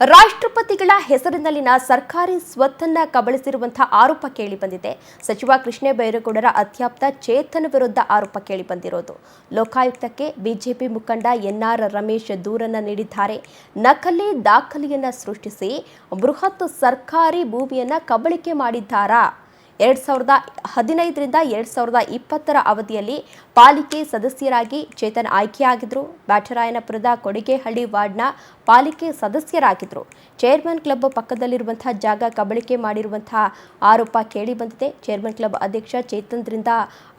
ರಾಷ್ಟ್ರಪತಿಗಳ ಹೆಸರಿನಲ್ಲಿನ ಸರ್ಕಾರಿ ಸ್ವತ್ತನ್ನ ಕಬಳಿಸಿರುವಂತಹ ಆರೋಪ ಕೇಳಿಬಂದಿದೆ. ಸಚಿವ ಕೃಷ್ಣ ಬೈರೇಗೌಡರ ಅತ್ಯಾಪ್ತ ಚೇತನ್ ವಿರುದ್ಧ ಆರೋಪ ಕೇಳಿಬಂದಿರೋದು. ಲೋಕಾಯುಕ್ತಕ್ಕೆ ಬಿಜೆಪಿ ಮುಖಂಡ ಎನ್ಆರ್ ರಮೇಶ್ ದೂರನ್ನ ನೀಡಿದ್ದಾರೆ. ನಕಲಿ ದಾಖಲೆಯನ್ನ ಸೃಷ್ಟಿಸಿ ಬೃಹತ್ ಸರ್ಕಾರಿ ಭೂಮಿಯನ್ನ ಕಬಳಿಕೆ ಮಾಡಿದ್ದಾರಾ? 2015ರಿಂದ 2020ರ ಅವಧಿಯಲ್ಲಿ ಪಾಲಿಕೆ ಸದಸ್ಯರಾಗಿ ಚೇತನ್ ಆಯ್ಕೆಯಾಗಿದ್ದರು. ಬ್ಯಾಟರಾಯನಪುರದ ಕೊಡಿಗೇಹಳ್ಳಿ ವಾರ್ಡ್ನ ಪಾಲಿಕೆ ಸದಸ್ಯರಾಗಿದ್ದರು. ಚೇರ್ಮನ್ ಕ್ಲಬ್ ಪಕ್ಕದಲ್ಲಿರುವಂತಹ ಜಾಗ ಕಬಳಿಕೆ ಮಾಡಿರುವಂತಹ ಆರೋಪ ಕೇಳಿಬಂದಿದೆ. ಚೇರ್ಮನ್ ಕ್ಲಬ್ ಅಧ್ಯಕ್ಷ ಚೇತನ್ರಿಂದ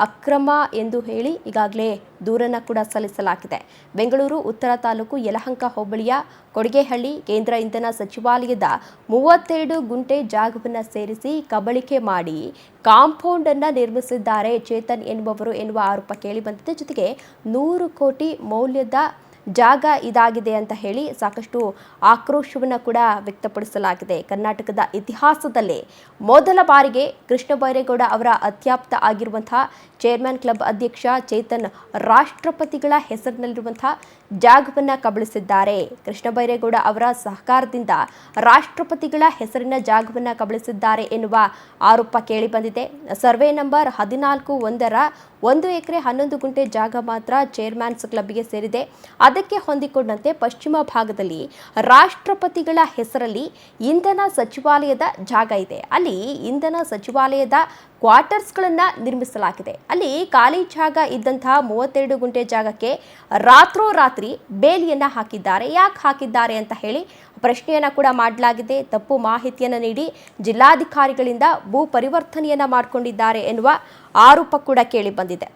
ಅಕ್ರಮ ಎಂದು ಹೇಳಿ ಈಗಾಗಲೇ ದೂರನ್ನು ಕೂಡ ಸಲ್ಲಿಸಲಾಗಿದೆ. ಬೆಂಗಳೂರು ಉತ್ತರ ತಾಲೂಕು ಯಲಹಂಕ ಹೋಬಳಿಯ ಕೊಡಿಗೇಹಳ್ಳಿ ಕೇಂದ್ರ ಇಂಧನ ಸಚಿವಾಲಯದ 32 ಗುಂಟೆ ಜಾಗವನ್ನು ಸೇರಿಸಿ ಕಬಳಿಕೆ ಮಾಡಿ ಕಾಂಪೌಂಡ್ ಅನ್ನು ನಿರ್ಮಿಸಿದ್ದಾರೆ ಚೇತನ್ ಎನ್ನುವವರು ಎನ್ನುವ ಆರೋಪ ಕೇಳಿಬಂದಿದೆ. ಜೊತೆಗೆ 100 ಕೋಟಿ ಮೌಲ್ಯದ ಜಾಗ ಇದಾಗಿದೆ ಅಂತ ಹೇಳಿ ಸಾಕಷ್ಟು ಆಕ್ರೋಶವನ್ನು ಕೂಡ ವ್ಯಕ್ತಪಡಿಸಲಾಗಿದೆ. ಕರ್ನಾಟಕದ ಇತಿಹಾಸದಲ್ಲೇ ಮೊದಲ ಬಾರಿಗೆ ಕೃಷ್ಣ ಬೈರೇಗೌಡ ಅವರ ಅತ್ಯಾಪ್ತ ಆಗಿರುವಂತಹ ಚೇರ್ಮನ್ ಕ್ಲಬ್ ಅಧ್ಯಕ್ಷ ಚೇತನ್ ರಾಷ್ಟ್ರಪತಿಗಳ ಹೆಸರಿನಲ್ಲಿರುವಂತಹ ಜಾಗವನ್ನು ಕಬಳಿಸಿದ್ದಾರೆ. ಕೃಷ್ಣ ಬೈರೇಗೌಡ ಅವರ ಸಹಕಾರದಿಂದ ರಾಷ್ಟ್ರಪತಿಗಳ ಹೆಸರಿನ ಜಾಗವನ್ನು ಕಬಳಿಸಿದ್ದಾರೆ ಎನ್ನುವ ಆರೋಪ ಕೇಳಿಬಂದಿದೆ. ಸರ್ವೆ ನಂಬರ್ 14(1)ರ 1 ಎಕರೆ 11 ಗುಂಟೆ ಜಾಗ ಮಾತ್ರ ಚೇರ್ಮನ್ಸ್ ಕ್ಲಬ್ಗೆ ಸೇರಿದೆ. ಅದಕ್ಕೆ ಹೊಂದಿಕೊಂಡಂತೆ ಪಶ್ಚಿಮ ಭಾಗದಲ್ಲಿ ರಾಷ್ಟ್ರಪತಿಗಳ ಹೆಸರಲ್ಲಿ ಇಂಧನ ಸಚಿವಾಲಯದ ಜಾಗ ಇದೆ. ಅಲ್ಲಿ ಇಂಧನ ಸಚಿವಾಲಯದ ಕ್ವಾರ್ಟರ್ಸ್ಗಳನ್ನು ನಿರ್ಮಿಸಲಾಗಿದೆ. ಅಲ್ಲಿ ಖಾಲಿ ಜಾಗ ಇದ್ದಂತಹ 32 ಗುಂಟೆ ಜಾಗಕ್ಕೆ ರಾತ್ರೋರಾತ್ರಿ ಬೇಲಿಯನ್ನು ಹಾಕಿದ್ದಾರೆ. ಯಾಕೆ ಹಾಕಿದ್ದಾರೆ ಅಂತ ಹೇಳಿ ಪ್ರಶ್ನೆಯನ್ನು ಕೂಡ ಮಾಡಲಾಗಿದೆ. ತಪ್ಪು ಮಾಹಿತಿಯನ್ನು ನೀಡಿ ಜಿಲ್ಲಾಧಿಕಾರಿಗಳಿಂದ ಭೂ ಪರಿವರ್ತನೆಯನ್ನು ಮಾಡಿಕೊಂಡಿದ್ದಾರೆ ಎನ್ನುವ ಆರೋಪ ಕೂಡ ಕೇಳಿ ಬಂದಿದೆ.